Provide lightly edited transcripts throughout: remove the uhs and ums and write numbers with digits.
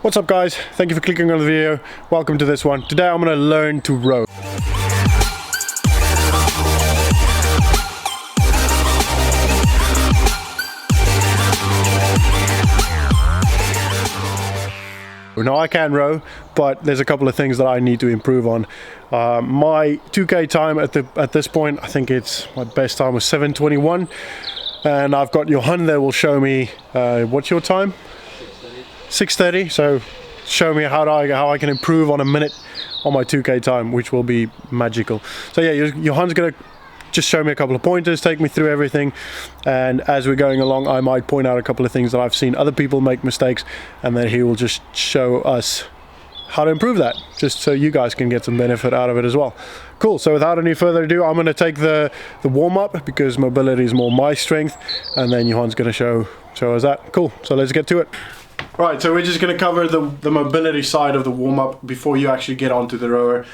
What's up guys, thank you for clicking on the video. Welcome to this one. Today I'm going to learn to row. Now I can row, but there's a couple of things that I need to improve on. My 2K time at this point, I think my best time was 7:21, and I've got Johan there will show me what's your time? 6:30. So show me how I can improve on a minute on my 2K time, which will be magical. So yeah, Johan's gonna just show me a couple of pointers, take me through everything, and as we're going along I might point out a couple of things that I've seen other people make mistakes, and then he will just show us how to improve that, just so you guys can get some benefit out of it as well. Cool, so without any further ado, I'm going to take the warm-up because mobility is more my strength, and then Johan's going to show us that. Cool, so let's get to it. Right, so we're just going to cover the mobility side of the warm-up before you actually get onto the rower.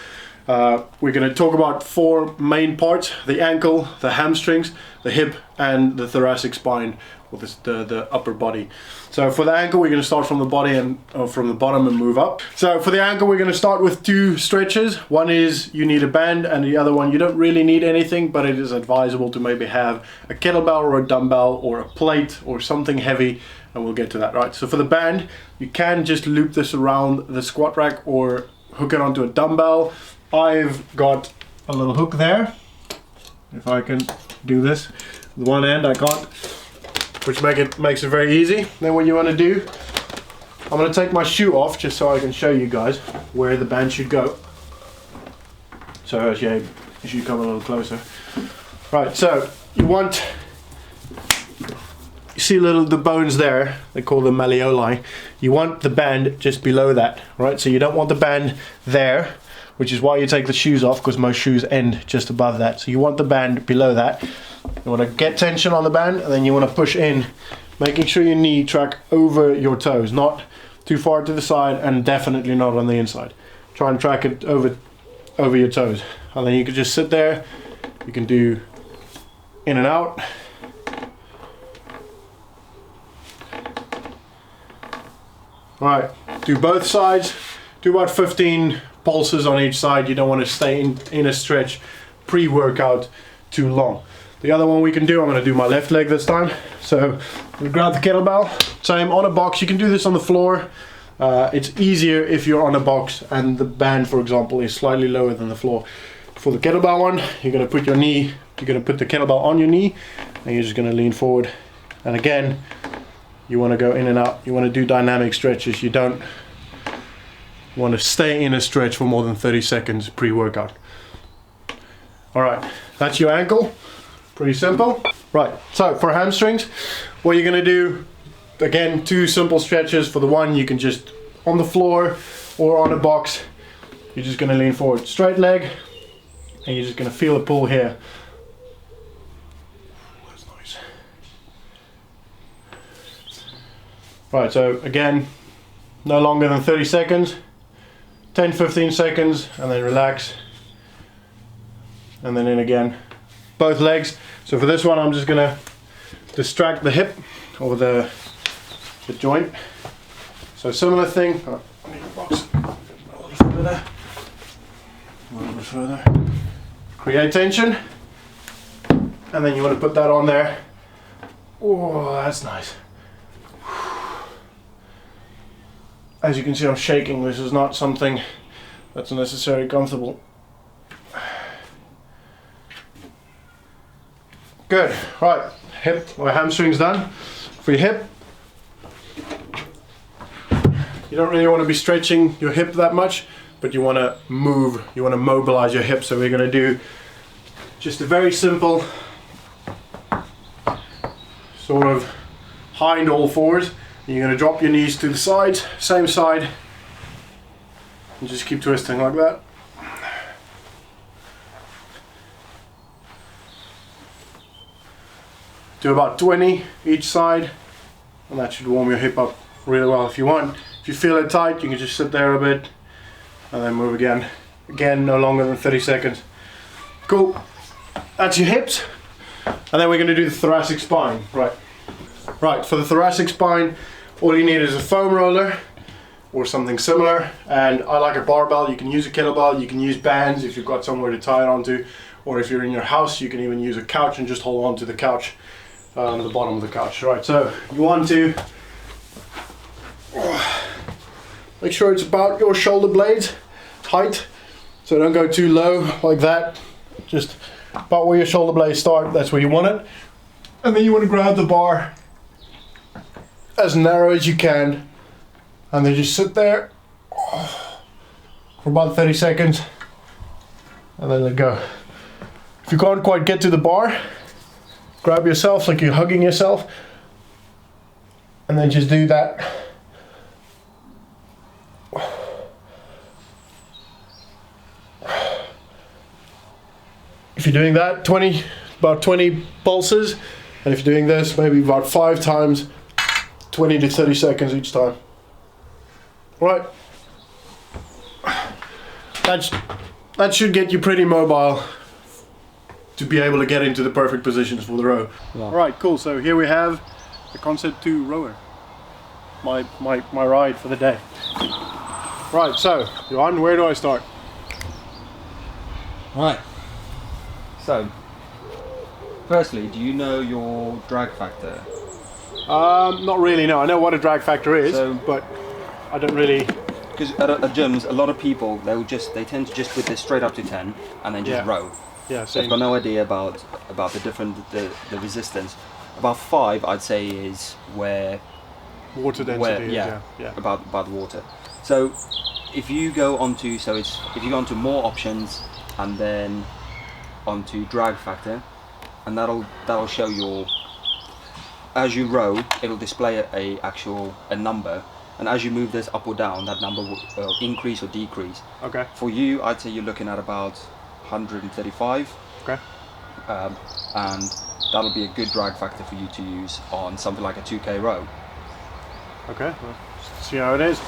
We're going to talk about 4 main parts: the ankle, the hamstrings, the hip, and the thoracic spine, or the upper body. So for the ankle, we're going to start from the body and from the bottom and move up. So for the ankle, we're going to start with 2 stretches. One is you need a band, and the other one you don't really need anything, but it is advisable to maybe have a kettlebell or a dumbbell or a plate or something heavy, and we'll get to that. Right, so for the band, you can just loop this around the squat rack or hook it onto a dumbbell. I've got a little hook there, if I can do this. The one end I got, which makes it very easy. Then what you want to do, I'm going to take my shoe off just so I can show you guys where the band should go. So as you should come a little closer. Right, so you see the bones there, they call them malleoli. You want the band just below that, right? So you don't want the band there, which is why you take the shoes off, because most shoes end just above that. So you want the band below that. You want to get tension on the band, and then you want to push in, making sure your knee track over your toes, not too far to the side, and definitely not on the inside. Try and track it over your toes, and then you can just sit there. You can do in and out. Right, do both sides. Do about 15 pulses on each side. You don't want to stay in a stretch pre-workout too long. The other one we can do, I'm going to do my left leg this time. So we grab the kettlebell, same on a box. You can do this on the floor. It's easier if you're on a box and the band, for example, is slightly lower than the floor. For the kettlebell one, you're going to put the kettlebell on your knee, and you're just going to lean forward. And again, you want to go in and out. You want to do dynamic stretches. You don't want to stay in a stretch for more than 30 seconds pre-workout. All right, that's your ankle. Pretty simple. Right, so for hamstrings, what you're going to do, again, 2 simple stretches. For the one, you can just on the floor or on a box, you're just going to lean forward, straight leg, and you're just going to feel a pull here. That's nice. Right, so again, no longer than 30 seconds. 10-15 seconds, and then relax, and then in again, both legs. So for this one, I'm just gonna distract the hip or the joint. So similar thing. Oh, I need a box. A little bit further. Create tension, and then you want to put that on there. Oh, that's nice. As you can see, I'm shaking. This is not something that's necessarily comfortable. Good. Right, hip or hamstrings done. For your hip, you don't really want to be stretching your hip that much, but you want to move, you want to mobilize your hip. So we're going to do just a very simple sort of hind all fours. You're going to drop your knees to the sides, same side, and just keep twisting like that. Do about 20 each side, and that should warm your hip up really well. If you feel it tight, you can just sit there a bit and then move again. Again, no longer than 30 seconds. Cool. That's your hips, and then we're going to do the thoracic spine. Right, for the thoracic spine, all you need is a foam roller, or something similar. And I like a barbell. You can use a kettlebell, you can use bands if you've got somewhere to tie it onto, or if you're in your house you can even use a couch and just hold on to the couch, the bottom of the couch. Right, so you want to make sure it's about your shoulder blades height, so don't go too low like that, just about where your shoulder blades start, that's where you want it. And then you want to grab the bar as narrow as you can, and then just sit there for about 30 seconds and then let go. If you can't quite get to the bar, grab yourself like you're hugging yourself, and then just do that. If you're doing that, about 20 pulses, and if you're doing this, maybe about 5 times, 20 to 30 seconds each time. Right. That should get you pretty mobile to be able to get into the perfect positions for the row. Yeah. Right, cool. So here we have the Concept 2 rower. My ride for the day. Right, so Johan, where do I start? Right. So, firstly, do you know your drag factor? Not really, no. I know what a drag factor is, but I don't really... Because at gyms, a lot of people, they tend to just put this straight up to 10 and then just row. Yeah, so they've got no idea about the resistance. About 5, I'd say, is where... Water density. About water. So, if you go onto, if you go onto more options and then onto drag factor, and that'll show your, as you row, it'll display a number, and as you move this up or down, that number will increase or decrease. Okay. For you, I'd say you're looking at about 135. Okay. And that'll be a good drag factor for you to use on something like a 2K row. Okay, well, just see how it is.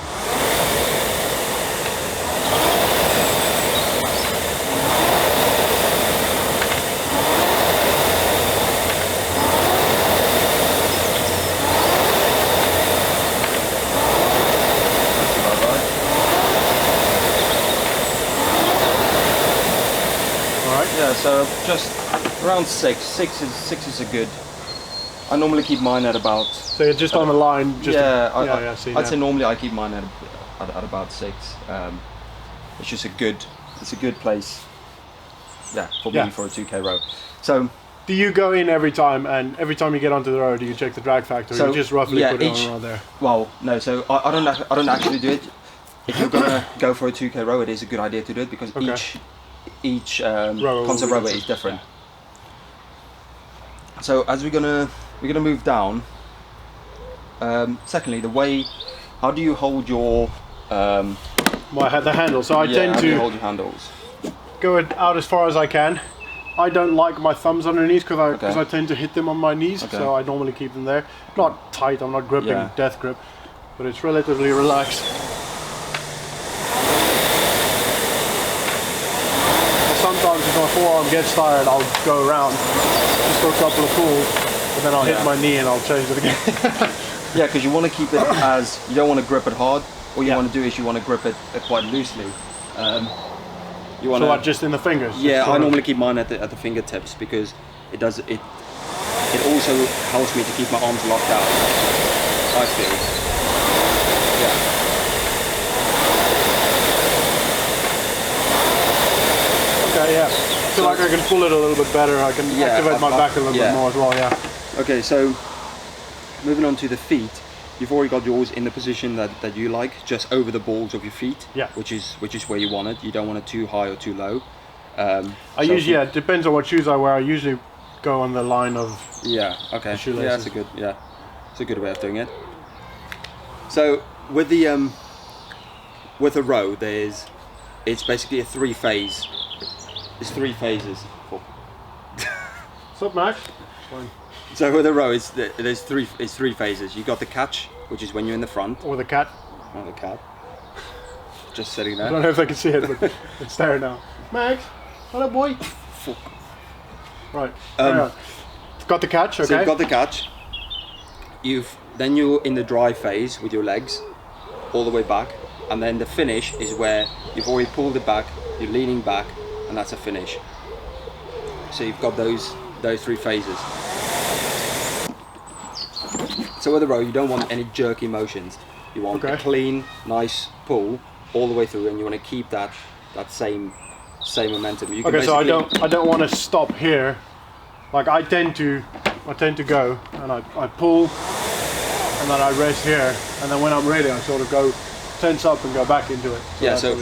So just around 6. 6 is a good. I normally keep mine at about. So you're just on the line. Just I'd say normally I keep mine at about 6. It's just a good place. Yeah, for me for a 2K row. So. Do you go in every time, and every time you get onto the row, do you check the drag factor, or you just roughly put it on around there? Well, no. So I don't actually do it. If you're gonna go for a 2K row, it is a good idea to do it because each concept rower is different. So as we're gonna move down. Secondly, how do you hold your the handle? So I tend to hold your handles. Go out as far as I can. I don't like my thumbs underneath because I tend to hit them on my knees. So I normally keep them there. Not tight. I'm not gripping death grip, but it's relatively relaxed. Sometimes if my forearm gets tired, I'll go around just for a couple of pulls, and then I'll hit my knee and I'll change it again. Yeah, because you want to keep it you don't want to grip it hard. What you want to do is you want to grip it quite loosely. You want to just in the fingers. Yeah, I normally keep mine at the fingertips because it also helps me to keep my arms locked out. I feel. Yeah. Okay, yeah. I feel like I can pull it a little bit better. I can activate my back a little bit more as well, Okay, so moving on to the feet. You've already got yours in the position that you like, just over the balls of your feet. Yeah. Which is where you want it. You don't want it too high or too low. It depends on what shoes I wear. I usually go on the line of the shoelaces. Yeah, it's a good way of doing it. So with a row, it's basically a 3-phase. It's 3 phases. What's up, Max? Fine. So with a row, it's 3 phases. You got the catch, which is when you're in the front. Or the cat. Or the cat. Just sitting there. I don't know if I can see it, but it's there now. Max, hello, boy. Fuck. Right. Got the catch. Okay. So you've got the catch. Then you're in the dry phase with your legs. all the way back, and then the finish is where you've already pulled it back, you're leaning back, and that's a finish. So you've got those 3 phases. So with the row, you don't want any jerky motions. You want a clean, nice pull all the way through, and you want to keep that same momentum. You can so I don't want to stop here. Like I tend to go and I pull, and then I rest here, and then when I'm ready, I sort of go tense up and go back into it. So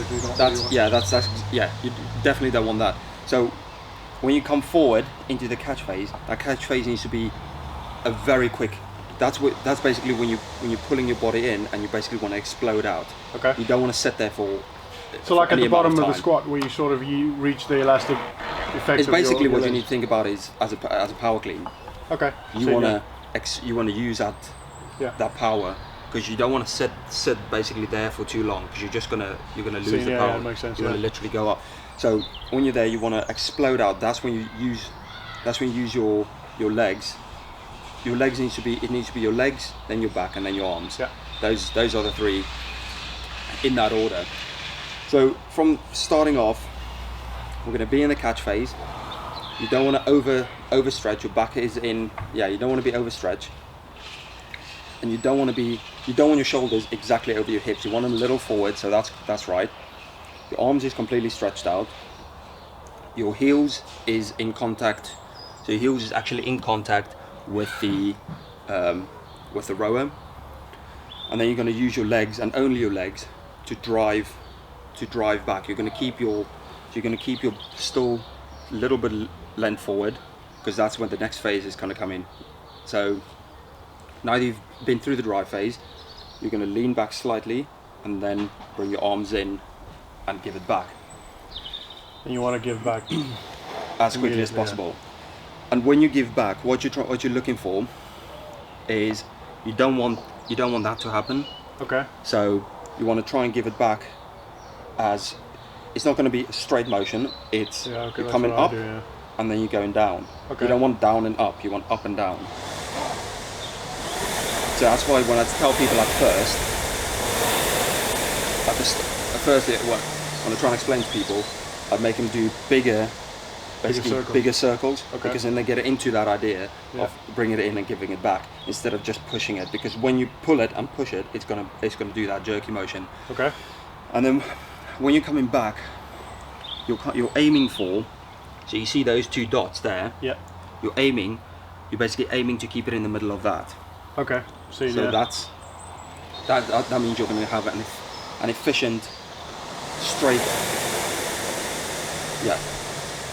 you definitely don't want that. So when you come forward into the catch phase, that catch phase needs to be a very quick. That's basically when you're pulling your body in and you basically want to explode out. Okay. You don't want to sit there for. So like at the bottom of the squat, where you reach the elastic effect. It's basically what you need to think about is as a power clean. Okay. You want to use that power, because you don't want to sit basically there for too long, because you're gonna lose the power. Yeah, makes sense. You want to literally go up. So when you're there, you want to explode out. That's when you use your legs. Your legs needs to be your legs, then your back, and then your arms. Yeah. Those are the 3 in that order. So from starting off, we're going to be in the catch phase. You don't want to overstretch. Your back is in. Yeah, you don't want to be overstretched, and you don't want your shoulders exactly over your hips. You want them a little forward, so that's right. Your arms is completely stretched out. Your heels is in contact. So your heels is actually in contact with the rower, and then you're going to use your legs and only your legs to drive back. You're going to keep your still a little bit length forward, because that's when the next phase is going to come in. So now that you've been through the drive phase, you're going to lean back slightly and then bring your arms in and give it back. And you want to give back as quickly as possible. Yeah. And when you give back, what you're looking for is you don't want that to happen. Okay. So you want to try and give it back as it's not going to be a straight motion. It's you're coming up and then you're going down. Okay. You don't want down and up. You want up and down. So that's why when I tell people at first, when I try and explain to people, I make them do bigger circles, because then they get into that idea of bringing it in and giving it back instead of just pushing it. Because when you pull it and push it, it's gonna do that jerky motion. Okay. And then when you're coming back, you're aiming for. So you see those 2 dots there. Yeah. You're basically aiming to keep it in the middle of that. Okay. So that means you're going to have an efficient, straight. Yeah.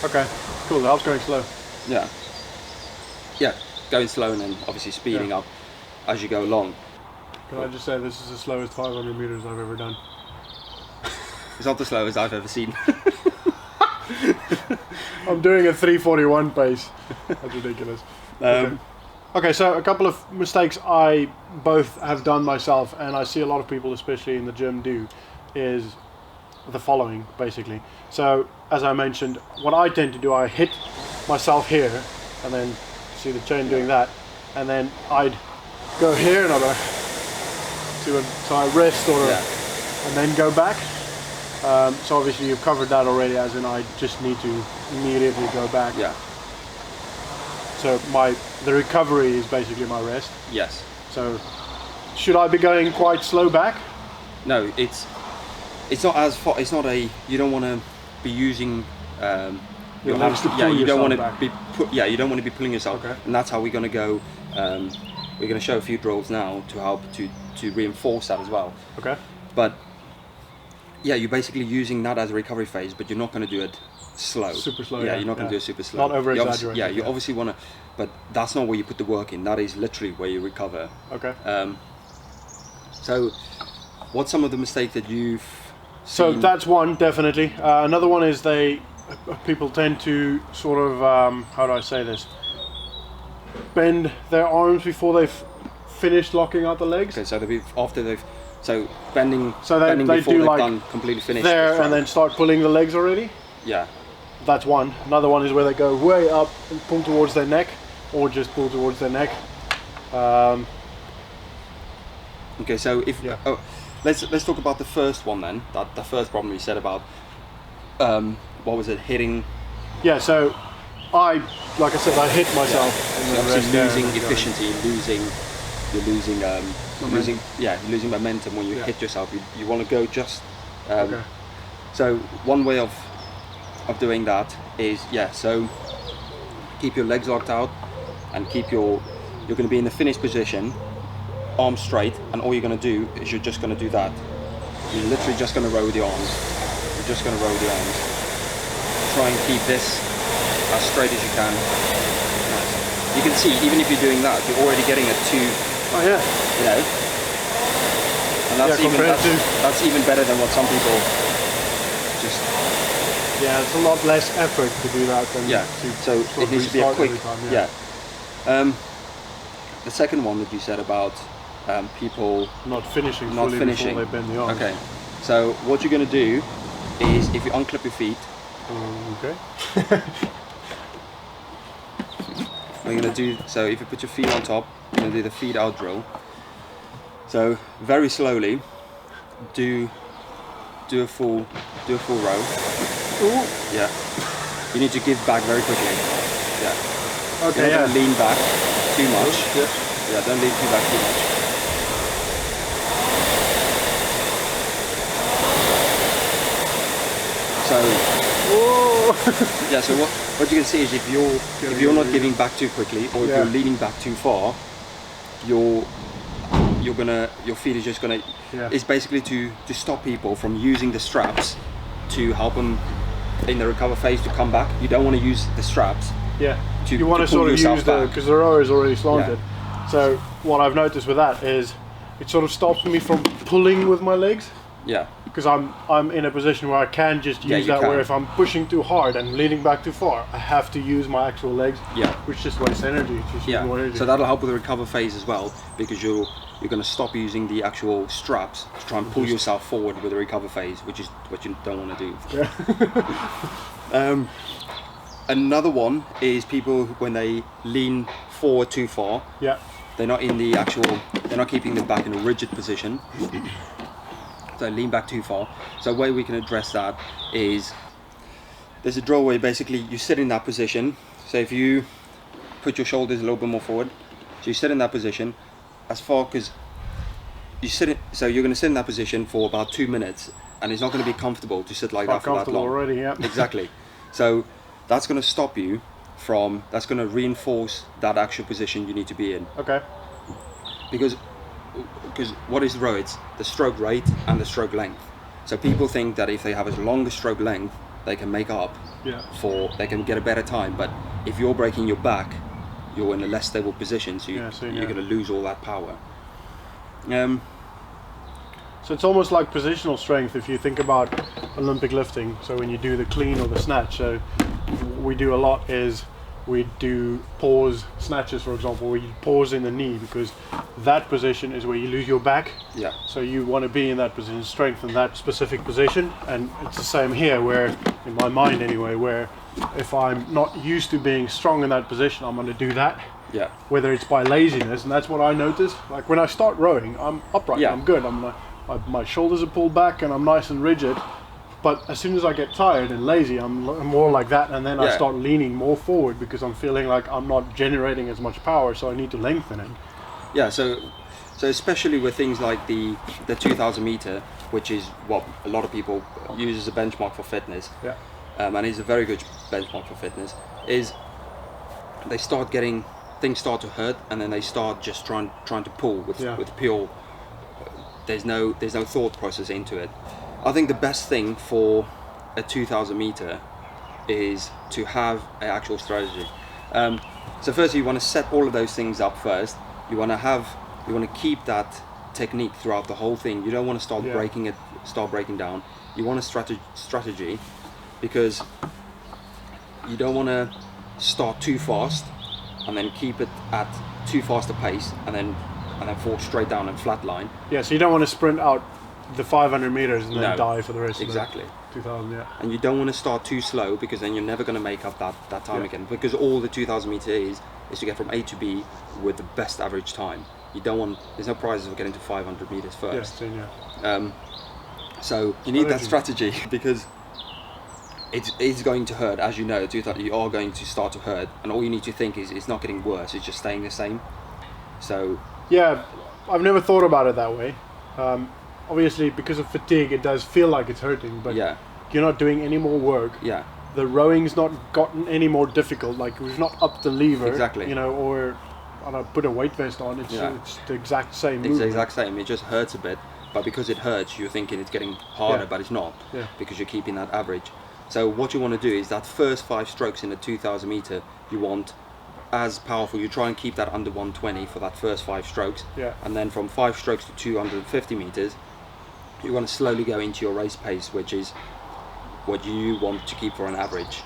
Okay, cool. That was going slow. Yeah. Yeah, going slow and then obviously speeding up as you go along. Can I just say this is the slowest 500 meters I've ever done? It's not the slowest I've ever seen. I'm doing a 3:41 pace. That's ridiculous. Okay, so a couple of mistakes I both have done myself, and I see a lot of people, especially in the gym, do, is the following, basically. So, as I mentioned, what I tend to do, I hit myself here, and then see the chain doing that, and then I'd go here, and I'd go, so I rest, and then go back. So obviously you've covered that already, as in I just need to immediately go back. Yeah. So the recovery is basically my rest. Yes. So should I be going quite slow back? No, it's not as far. It's not a. You don't want to be using. Your legs to pull you don't want back. to be. You don't want to be pulling yourself. Okay. And that's how we're going to go. We're going to show a few drills now to help to reinforce that as well. Okay. But yeah, you're basically using that as a recovery phase, but you're not going to do it slow. Super slow. Yeah, you're not going to do it super slow. Not over exaggerating. Yeah, you obviously want to, but that's not where you put the work in. That is literally where you recover. Okay. So, what's some of the mistakes that you've seen? So that's one, definitely. Another one is people tend to sort of, how do I say this? Bend their arms before they've finished locking out the legs. Okay, so bending. So they before do they've like done completely finished there and then start pulling the legs already. Yeah. That's one. Another one is where they go way up and pull towards their neck, or just pull towards their neck. Okay, so if let's talk about the first one then. That the first problem you said about what was it, hitting? Yeah. So like I said, I hit myself. Yeah. So obviously losing efficiency, you're losing momentum when you hit yourself. You want to go just. Okay. So one way of doing that is so keep your legs locked out and you're going to be in the finish position, arms straight, and all you're going to do is you're just going to do that. You're literally just going to row the arms. You're just going to row the arms. Try and keep this as straight as you can. Nice. You can see, even if you're doing that, you're already getting a 2. Oh yeah. You know. And that's even better than what some people just. Yeah, it's a lot less effort to do that than so it needs to be a quick time, the second one that you said about people not finishing before they bend the arms. Okay, so what you're going to do is if you unclip your feet. Okay. We're going to do so. If you put your feet on top, you're going to do the feet out drill. So very slowly, do a full row. Ooh. Yeah. You need to give back very quickly. Yeah. Okay. You're not going to lean back too much. Yeah. Don't lean back too much. So. So what you can see is if you're not giving back too quickly, or if you're leaning back too far, your feet is just gonna. It's basically to stop people from using the straps to help them in the recover phase to come back. You don't want to use the straps. Yeah. You want to sort of use because the rower is already slanted. Yeah. So what I've noticed with that is it sort of stops me from pulling with my legs. Yeah. Because I'm in a position where I can just use that. Where if I'm pushing too hard and leaning back too far, I have to use my actual legs. Yeah. Which just wastes energy. More energy. So that'll help with the recover phase as well, because you're going to stop using the actual straps to try and pull yourself forward with the recover phase, which is what you don't want to do. Yeah. Another one is people when they lean forward too far. Yeah. They're not keeping them back in a rigid position. So lean back too far. So a way we can address that is there's a drill where basically you sit in that position. So if you put your shoulders a little bit more forward, so you sit in that position as far because so you're going to sit in that position for about 2 minutes, and it's not going to be comfortable to sit like that for that long. Already, yeah. Exactly. So that's going to stop you from. That's going to reinforce that actual position you need to be in. Okay. Because what is the row? It's the stroke rate and the stroke length. So people think that if they have a longer stroke length, they can make up they can get a better time. But if you're breaking your back, you're in a less stable position, so you're going to lose all that power. So it's almost like positional strength if you think about Olympic lifting. So when you do the clean or the snatch, so we do a lot is we do pause snatches, for example, where you pause in the knee, because that position is where you lose your back. Yeah. So you want to be in that position, strengthen that specific position. And it's the same here, where in my mind anyway, where if I'm not used to being strong in that position, I'm going to do that. Yeah. Whether it's by laziness, and that's what I noticed. Like when I start rowing, I'm upright, I'm good. My shoulders are pulled back and I'm nice and rigid. But as soon as I get tired and lazy, I'm more like that, and then I start leaning more forward because I'm feeling like I'm not generating as much power, so I need to lengthen it. Yeah, so especially with things like the 2,000 meter, which is what a lot of people use as a benchmark for fitness, and is a very good benchmark for fitness, is things start to hurt, and then they start just trying to pull with pure. There's no thought process into it. I think the best thing for a 2,000 meter is to have an actual strategy. So first you want to set all of those things up first. You want to keep that technique throughout the whole thing. You don't want to start breaking down. You want a strategy, because you don't want to start too fast and then keep it at too fast a pace and then fall straight down and flatline. Yeah, so you don't want to sprint out the 500 meters and then die for the rest of the 2,000, And you don't want to start too slow, because then you're never going to make up that time again, because all the 2,000 meter is to get from A to B with the best average time. You don't want. There's no prizes for getting to 500 meters first. Yeah. So you need that strategy because it's going to hurt, as you know. You are going to start to hurt, and all you need to think is it's not getting worse. It's just staying the same. So yeah, I've never thought about it that way. Obviously, because of fatigue, it does feel like it's hurting, but yeah, you're not doing any more work. yeah. The rowing's not gotten any more difficult. Like we've not upped the lever, Exactly. You know, or I don't know, put a weight vest on. It's the exact same. It's movement. the exact same. It just hurts a bit, but because it hurts, you're thinking it's getting harder, but it's not. Yeah. Because you're keeping that average. So what you want to do is that first 5 strokes in the 2,000 meter, you want as powerful. You try and keep that under 120 for that first 5 strokes. Yeah. And then from 5 strokes to 250 meters, you want to slowly go into your race pace, which is what you want to keep for an average.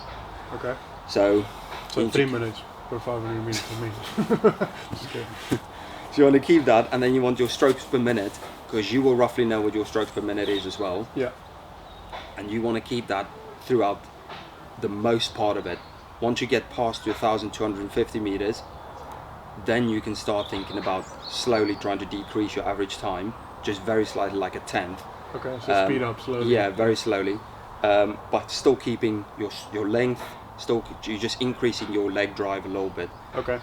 Okay. So 3 minutes for 500 meters for me. Just kidding. So you want to keep that, and then you want your strokes per minute, because you will roughly know what your strokes per minute is as well. Yeah. And you want to keep that throughout the most part of it. Once you get past 1,250 meters, then you can start thinking about slowly trying to decrease your average time, just very slightly, like a tenth. Okay, so speed up slowly. Yeah, very slowly, but still keeping your length. You're just increasing your leg drive a little bit. Okay.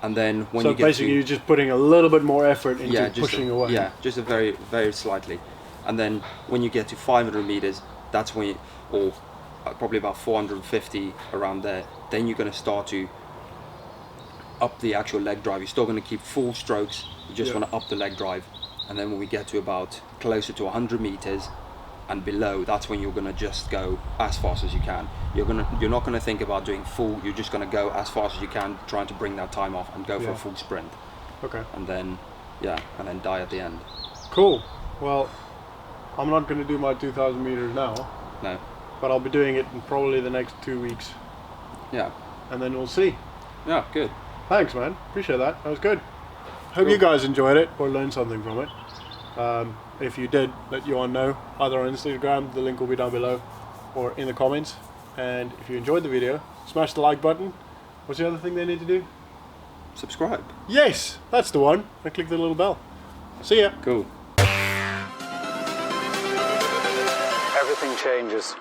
And then when so you get basically you're just putting a little bit more effort into pushing away. Yeah, just a very, very slightly. And then when you get to 500 meters, that's when or probably about 450 around there, then you're going to start to up the actual leg drive. You're still going to keep full strokes, you just want to up the leg drive. And then when we get to about closer to 100 meters and below, that's when you're going to just go as fast as you can. You're not going to think about doing full, you're just going to go as fast as you can, trying to bring that time off and go for a full sprint. Okay. And then die at the end. Cool. Well, I'm not going to do my 2,000 meters now. No. But I'll be doing it in probably the next 2 weeks. Yeah. And then we'll see. Yeah, good. Thanks, man. Appreciate that. That was good. Hope you guys enjoyed it or learned something from it. If you did, let Johan know, either on Instagram, the link will be down below, or in the comments. And if you enjoyed the video, smash the like button. What's the other thing they need to do? Subscribe. Yes, that's the one. And click the little bell. See ya. Cool. Everything changes.